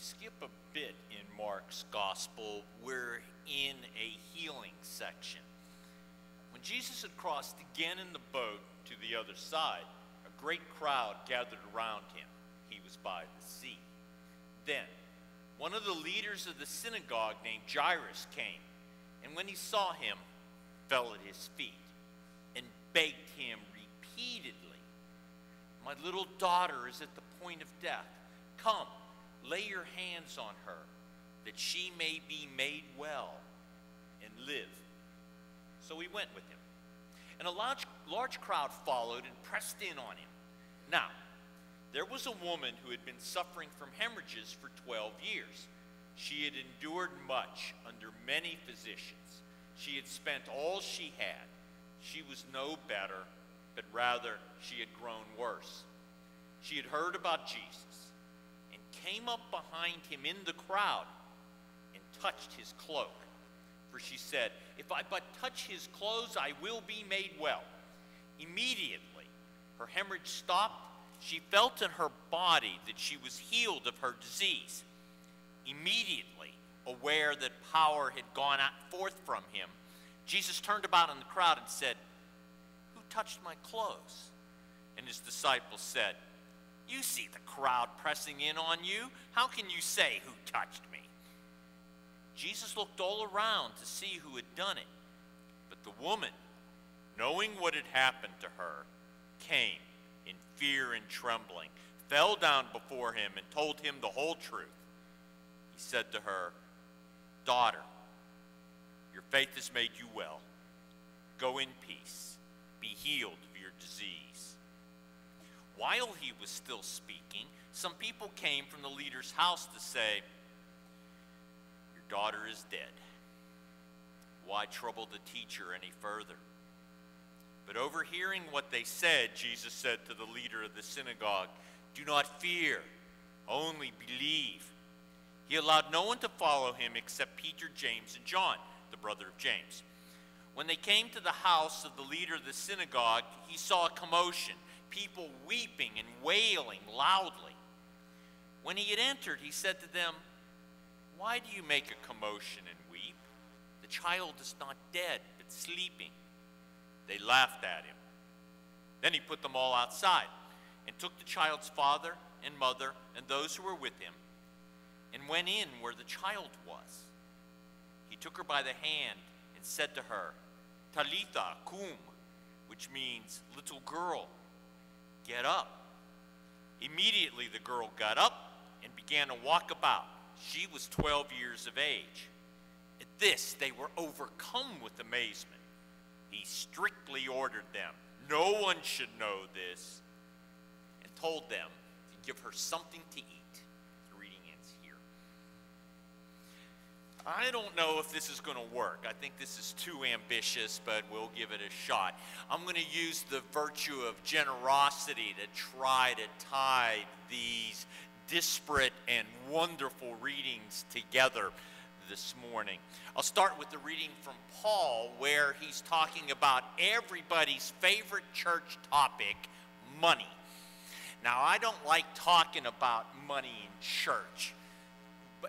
skip a bit in Mark's gospel, we're in a healing section. When Jesus had crossed again in the boat to the other side, a great crowd gathered around him. He was by the sea. Then one of the leaders of the synagogue named Jairus came, and when he saw him, fell at his feet and begged him repeatedly, "My little daughter is at the point of death. Come, lay your hands on her, that she may be made well and live." So he went with him. And a large crowd followed and pressed in on him. Now, there was a woman who had been suffering from hemorrhages for 12 years. She had endured much under many physicians. She had spent all she had. She was no better, but rather she had grown worse. She had heard about Jesus and came up behind him in the crowd and touched his cloak. For she said, "If I but touch his clothes, I will be made well." Immediately, her hemorrhage stopped. She felt in her body that she was healed of her disease. Immediately, aware that power had gone forth from him, Jesus turned about in the crowd and said, "Who touched my clothes?" And his disciples said, "You see the crowd pressing in on you. How can you say, 'Who touched me?'" Jesus looked all around to see who had done it. But the woman, knowing what had happened to her, came in fear and trembling, fell down before him and told him the whole truth. He said to her, "Daughter, your faith has made you well. Go in peace. Be healed of your disease." While he was still speaking, some people came from the leader's house to say, "Your daughter is dead. Why trouble the teacher any further?" But overhearing what they said, Jesus said to the leader of the synagogue, "Do not fear, only believe." He allowed no one to follow him except Peter, James, and John, the brother of James. When they came to the house of the leader of the synagogue, he saw a commotion, people weeping and wailing loudly. When he had entered, he said to them, "Why do you make a commotion and weep? The child is not dead, but sleeping." They laughed at him. Then he put them all outside and took the child's father and mother and those who were with him and went in where the child was. He took her by the hand and said to her, "Talitha kum," which means, "Little girl, get up." Immediately the girl got up and began to walk about. She was 12 years of age. At this they were overcome with amazement. He strictly ordered them, no one should know this, and told them to give her something to eat. The reading ends here. I don't know if this is going to work. I think this is too ambitious, but we'll give it a shot. I'm going to use the virtue of generosity to try to tie these disparate and wonderful readings together this morning. I'll start with the reading from Paul, where he's talking about everybody's favorite church topic, money. Now, I don't like talking about money in church,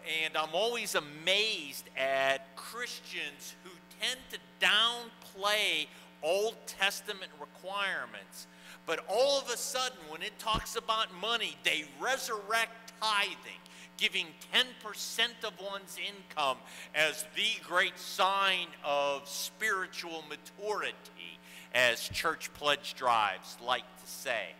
and I'm always amazed at Christians who tend to downplay Old Testament requirements, but all of a sudden, when it talks about money, they resurrect tithing, giving 10% of one's income as the great sign of spiritual maturity, as church pledge drives like to say.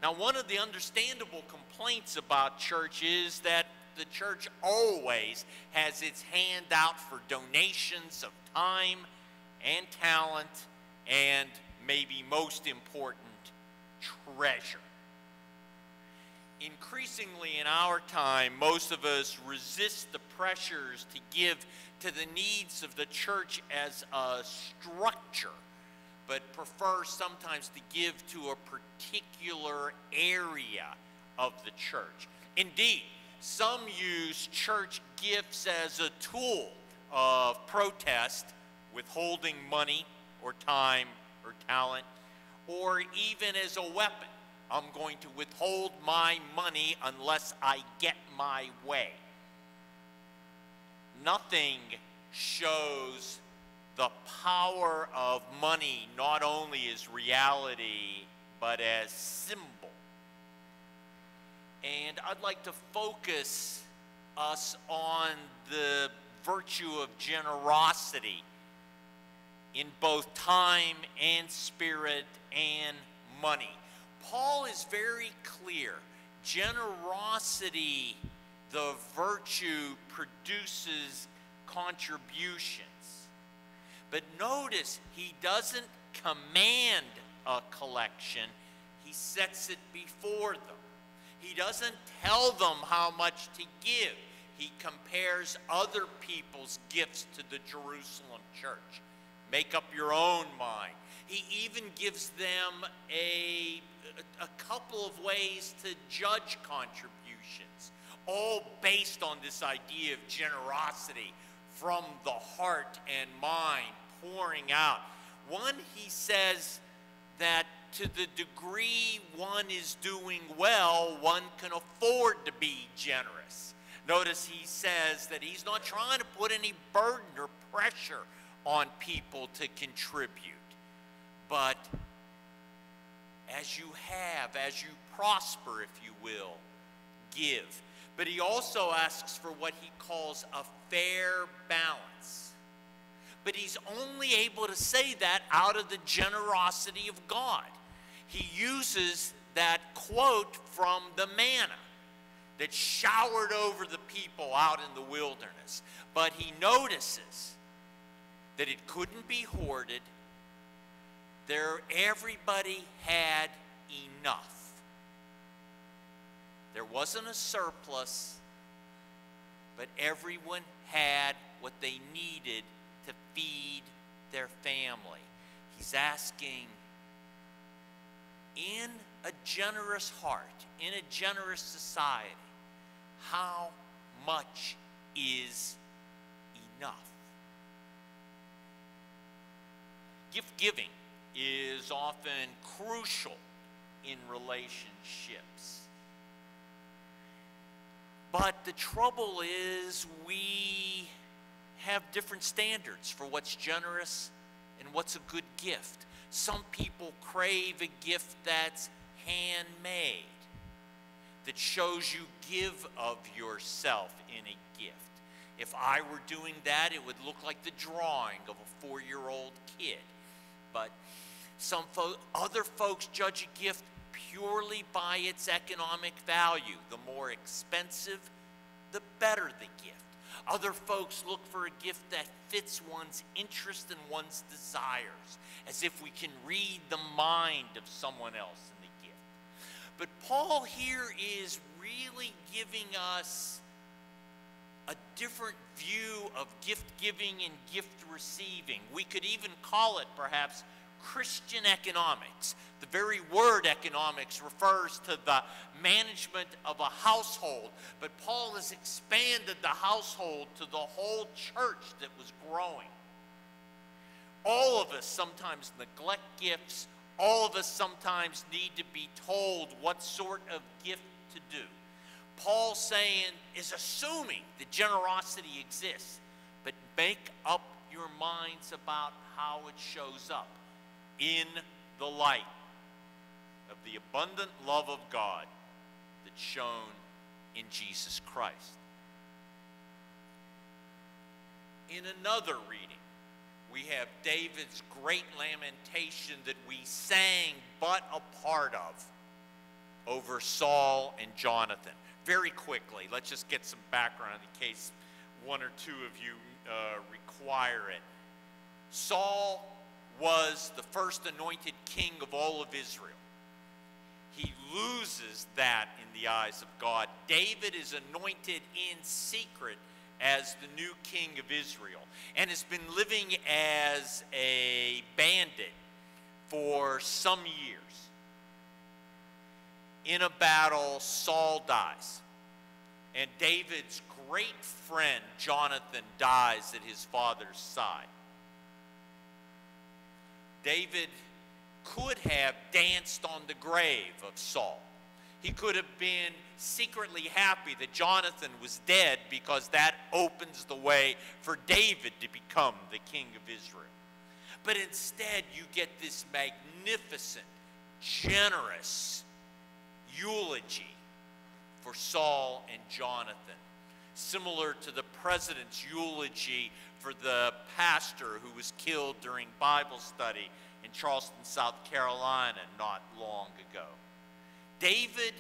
Now, one of the understandable complaints about church is that the church always has its hand out for donations of time and talent and, maybe most important, treasure. Increasingly in our time, most of us resist the pressures to give to the needs of the church as a structure, but prefer sometimes to give to a particular area of the church. Indeed, some use church gifts as a tool of protest, withholding money or time or talent, or even as a weapon I'm going to withhold my money unless I get my way. Nothing shows the power of money not only as reality, but as symbol. And I'd like to focus us on the virtue of generosity in both time and spirit and money. Paul is very clear. Generosity, the virtue, produces contributions. But notice, he doesn't command a collection. He sets it before them. He doesn't tell them how much to give. He compares other people's gifts to the Jerusalem church. Make up your own mind. He even gives them a couple of ways to judge contributions, all based on this idea of generosity from the heart and mind pouring out. One, he says that to the degree one is doing well, one can afford to be generous. Notice he says that he's not trying to put any burden or pressure on people to contribute. But as you have, as you prosper, if you will, give. But he also asks for what he calls a fair balance. But he's only able to say that out of the generosity of God. He uses that quote from the manna that showered over the people out in the wilderness. But he notices that it couldn't be hoarded. Everybody had enough. There wasn't a surplus, but everyone had what they needed to feed their family. He's asking, in a generous heart, in a generous society, how much is enough? Gift giving is often crucial in relationships. But the trouble is we have different standards for what's generous and what's a good gift. Some people crave a gift that's handmade, that shows you give of yourself in a gift. If I were doing that, it would look like the drawing of a 4-year-old kid. But other folks judge a gift purely by its economic value. The more expensive, the better the gift. Other folks look for a gift that fits one's interest and one's desires, as if we can read the mind of someone else in the gift. But Paul here is really giving us a different view of gift giving and gift receiving. We could even call it perhaps Christian economics. The very word economics refers to the management of a household, but Paul has expanded the household to the whole church that was growing. All of us sometimes neglect gifts. All of us sometimes need to be told what sort of gift to do. Paul is assuming that generosity exists, but make up your minds about how it shows up in the light of the abundant love of God that's shown in Jesus Christ. In another reading, we have David's great lamentation that we sang but a part of over Saul and Jonathan. Very quickly, let's just get some background in case one or two of you require it. Saul was the first anointed king of all of Israel. He loses that in the eyes of God. David is anointed in secret as the new king of Israel and has been living as a bandit for some years. In a battle, Saul dies, and David's great friend Jonathan dies at his father's side. David could have danced on the grave of Saul. He could have been secretly happy that Jonathan was dead, because that opens the way for David to become the king of Israel. But instead, you get this magnificent, generous eulogy for Saul and Jonathan, similar to the president's eulogy for the pastor who was killed during Bible study in Charleston, South Carolina, not long ago. David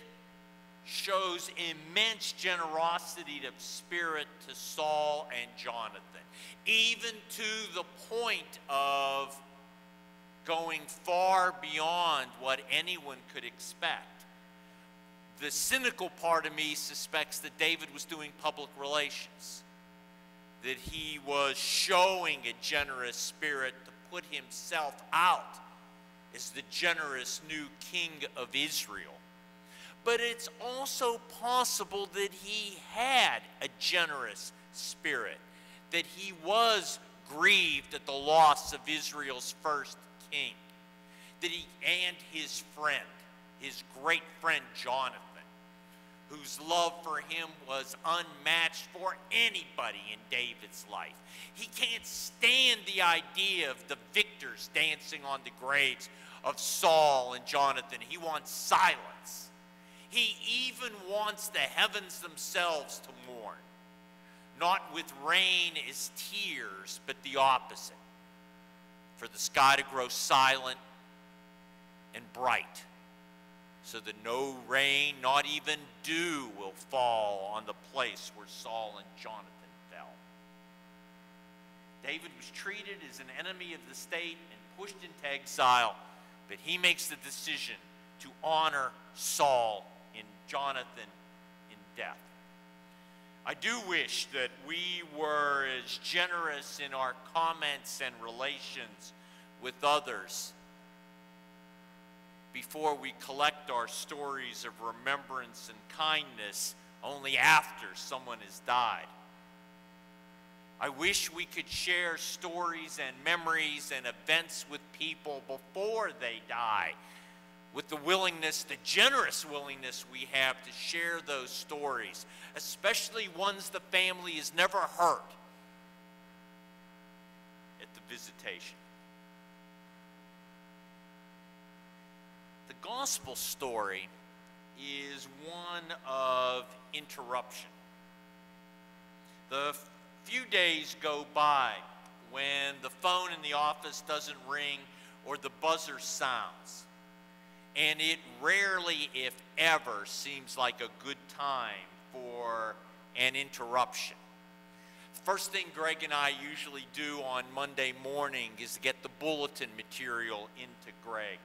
shows immense generosity of spirit to Saul and Jonathan, even to the point of going far beyond what anyone could expect. The cynical part of me suspects that David was doing public relations, that he was showing a generous spirit to put himself out as the generous new king of Israel. But it's also possible that he had a generous spirit, that he was grieved at the loss of Israel's first king, that he and his friend, his great friend Jonathan, whose love for him was unmatched for anybody in David's life. He can't stand the idea of the victors dancing on the graves of Saul and Jonathan. He wants silence. He even wants the heavens themselves to mourn, not with rain as tears, but the opposite, for the sky to grow silent and bright, so that no rain, not even dew, will fall on the place where Saul and Jonathan fell. David was treated as an enemy of the state and pushed into exile, but he makes the decision to honor Saul and Jonathan in death. I do wish that we were as generous in our comments and relations with others before we collect our stories of remembrance and kindness only after someone has died. I wish we could share stories and memories and events with people before they die, with the willingness, the generous willingness we have to share those stories, especially ones the family has never heard at the visitation. The gospel story is one of interruption. The few days go by when the phone in the office doesn't ring or the buzzer sounds. And it rarely, if ever, seems like a good time for an interruption. First thing Greg and I usually do on Monday morning is to get the bulletin material into Greg.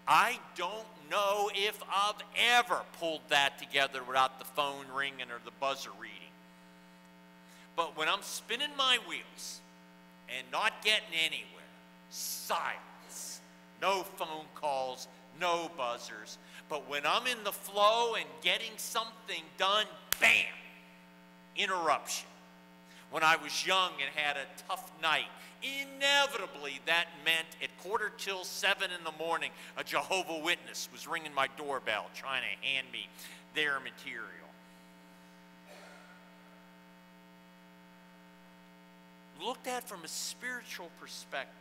I don't know if I've ever pulled that together without the phone ringing or the buzzer reading. But when I'm spinning my wheels and not getting anywhere, silence, no phone calls, no buzzers. But when I'm in the flow and getting something done, bam, interruption. When I was young and had a tough night, inevitably that meant at 7:15 in the morning, a Jehovah's Witness was ringing my doorbell trying to hand me their material. Looked at from a spiritual perspective,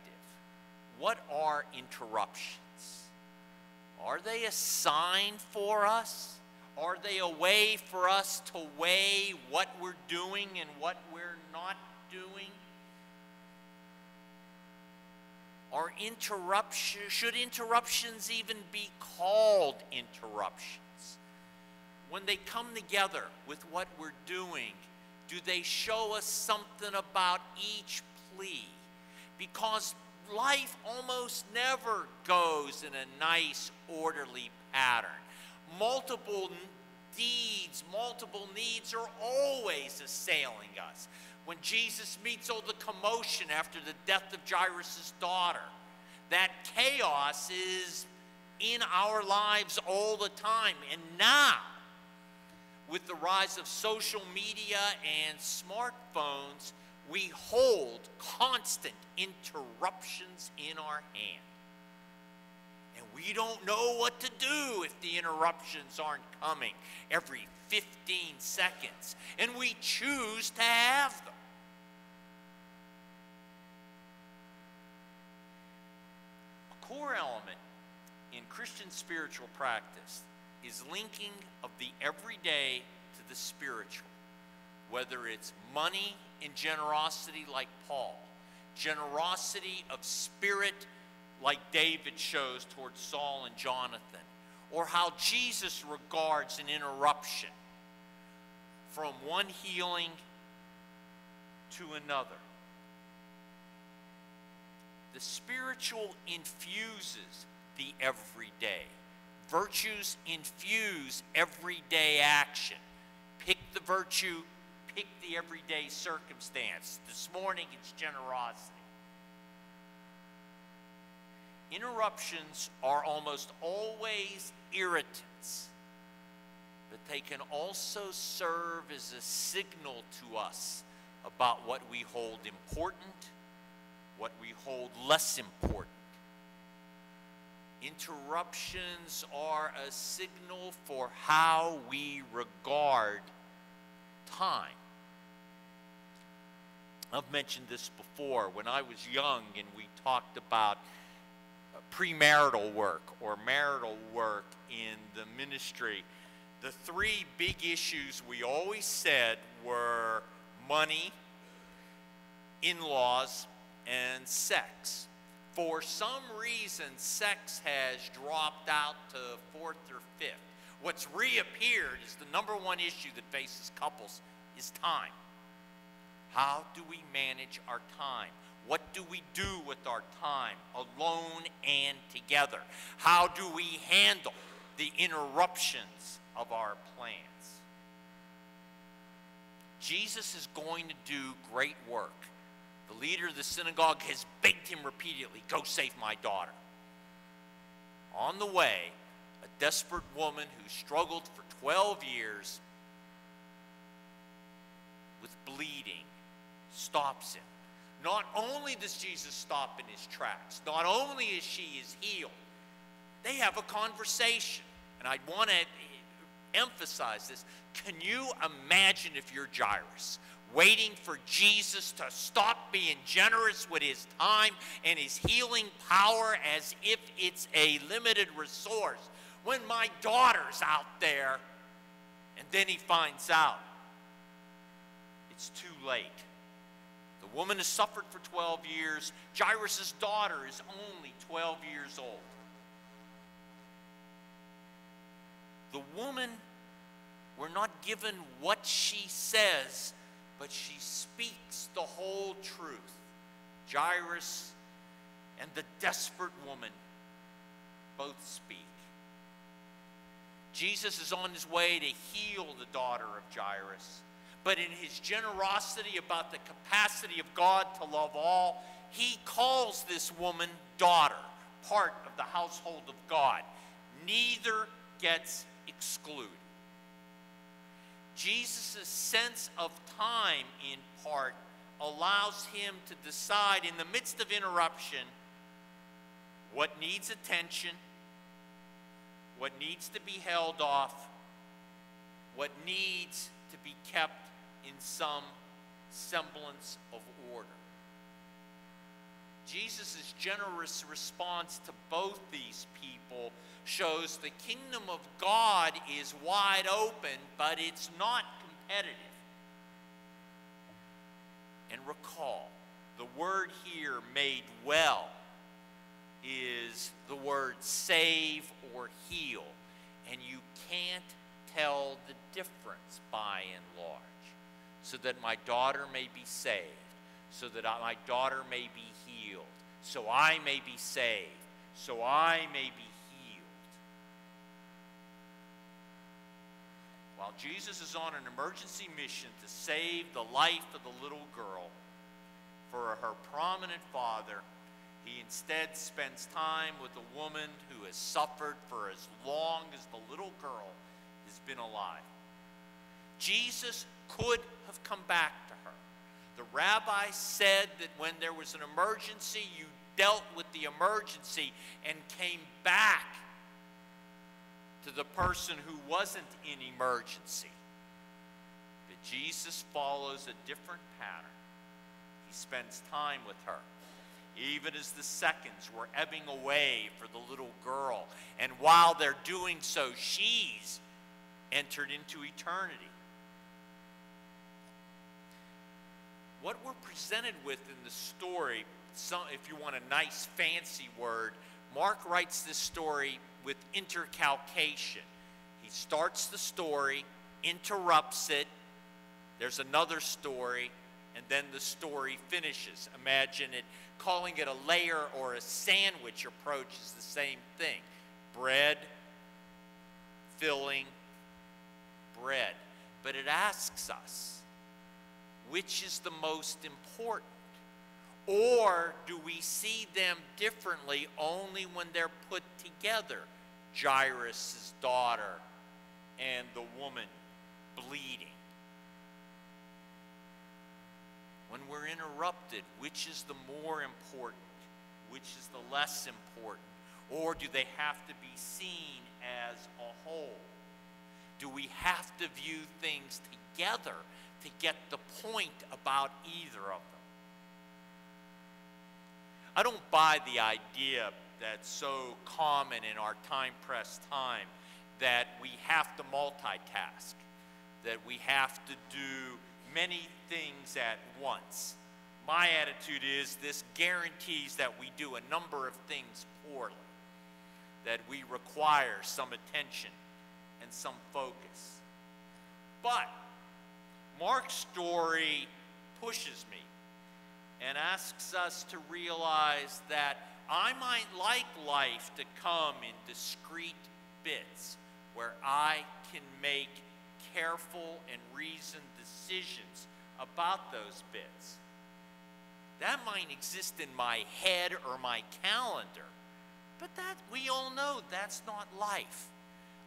what are interruptions? Are they a sign for us? Are they a way for us to weigh what we're doing and what we're not doing? Should interruptions even be called interruptions? When they come together with what we're doing, do they show us something about each plea? Because life almost never goes in a nice, orderly pattern. Multiple deeds, multiple needs are always assailing us. When Jesus meets all the commotion after the death of Jairus' daughter, that chaos is in our lives all the time. And now, with the rise of social media and smartphones, we hold constant interruptions in our hand. And we don't know what to do if the interruptions aren't coming every 15 seconds. And we choose to have them. A core element in Christian spiritual practice is linking of the everyday to the spiritual. Whether it's money and generosity like Paul, generosity of spirit like David shows towards Saul and Jonathan, or how Jesus regards an interruption from one healing to another. The spiritual infuses the everyday. Virtues infuse everyday action. Pick the virtue, pick the everyday circumstance. This morning it's generosity. Interruptions are almost always irritants, but they can also serve as a signal to us about what we hold important, what we hold less important. Interruptions are a signal for how we regard time. I've mentioned this before. When I was young and we talked about premarital work or marital work in the ministry, the three big issues we always said were money, in-laws, and sex. For some reason, sex has dropped out to fourth or fifth. What's reappeared is the number one issue that faces couples is time. How do we manage our time? What do we do with our time, alone and together? How do we handle the interruptions of our plans? Jesus is going to do great work. The leader of the synagogue has begged him repeatedly, "Go save my daughter." On the way, a desperate woman who struggled for 12 years with bleeding stops him. Not only does Jesus stop in his tracks, not only is she healed, they have a conversation. And I want to emphasize this. Can you imagine if you're Jairus, waiting for Jesus to stop being generous with his time and his healing power as if it's a limited resource, when my daughter's out there? And then he finds out it's too late. The woman has suffered for 12 years. Jairus' daughter is only 12 years old. The woman, we're not given what she says, but she speaks the whole truth. Jairus and the desperate woman both speak. Jesus is on his way to heal the daughter of Jairus. But in his generosity about the capacity of God to love all, he calls this woman daughter, part of the household of God. Neither gets excluded. Jesus' sense of time, in part, allows him to decide in the midst of interruption what needs attention, what needs to be held off, what needs to be kept in some semblance of order. Jesus' generous response to both these people shows the kingdom of God is wide open, but it's not competitive. And recall, the word here, made well, is the word save or heal. And you can't tell the difference by and large. So that my daughter may be saved, so that my daughter may be healed, so I may be saved, so I may be healed. While Jesus is on an emergency mission to save the life of the little girl for her prominent father, he instead spends time with a woman who has suffered for as long as the little girl has been alive. Jesus could have come back to her. The rabbi said that when there was an emergency, you dealt with the emergency and came back to the person who wasn't in emergency. But Jesus follows a different pattern. He spends time with her, even as the seconds were ebbing away for the little girl. And while they're doing so, she's entered into eternity. What we're presented with in the story, if you want a nice fancy word, Mark writes this story with intercalcation. He starts the story, interrupts it, there's another story, and then the story finishes. Imagine it, calling it a layer or a sandwich approach is the same thing. Bread, filling, bread. But it asks us, which is the most important? Or do we see them differently only when they're put together? Jairus' daughter and the woman bleeding. When we're interrupted, which is the more important? Which is the less important? Or do they have to be seen as a whole? Do we have to view things together to get the point about either of them? I don't buy the idea that's so common in our time-pressed time that we have to multitask, that we have to do many things at once. My attitude is this guarantees that we do a number of things poorly, that we require some attention and some focus. But Mark's story pushes me and asks us to realize that I might like life to come in discrete bits where I can make careful and reasoned decisions about those bits. That might exist in my head or my calendar, but that we all know that's not life.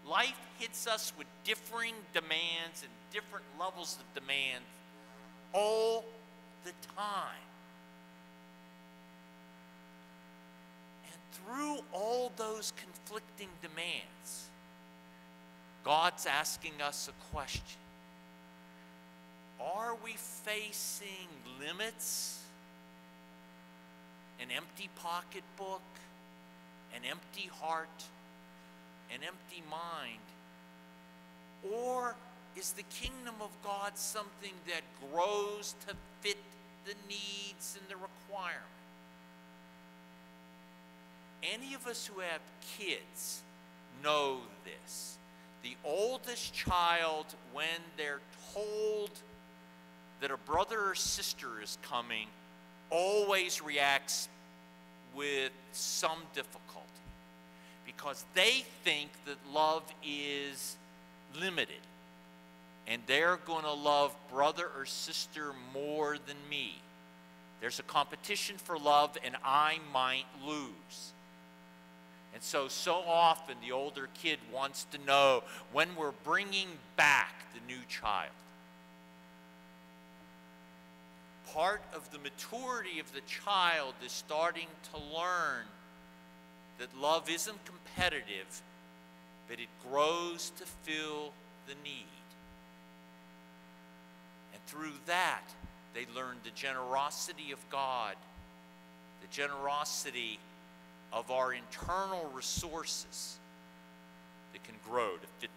Life hits us with differing demands and different levels of demand all the time. And through all those conflicting demands, God's asking us a question. Are we facing limits, an empty pocketbook, an empty heart, an empty mind? Or is the kingdom of God something that grows to fit the needs and the requirement? Any of us who have kids know this. The oldest child, when they're told that a brother or sister is coming, always reacts with some difficulty because they think that love is limited and they're going to love brother or sister more than me. There's a competition for love and I might lose. And so often the older kid wants to know when we're bringing back the new child. Part of the maturity of the child is starting to learn that love isn't competitive, but it grows to fill the need. And through that, they learn the generosity of God, the generosity of our internal resources that can grow to fit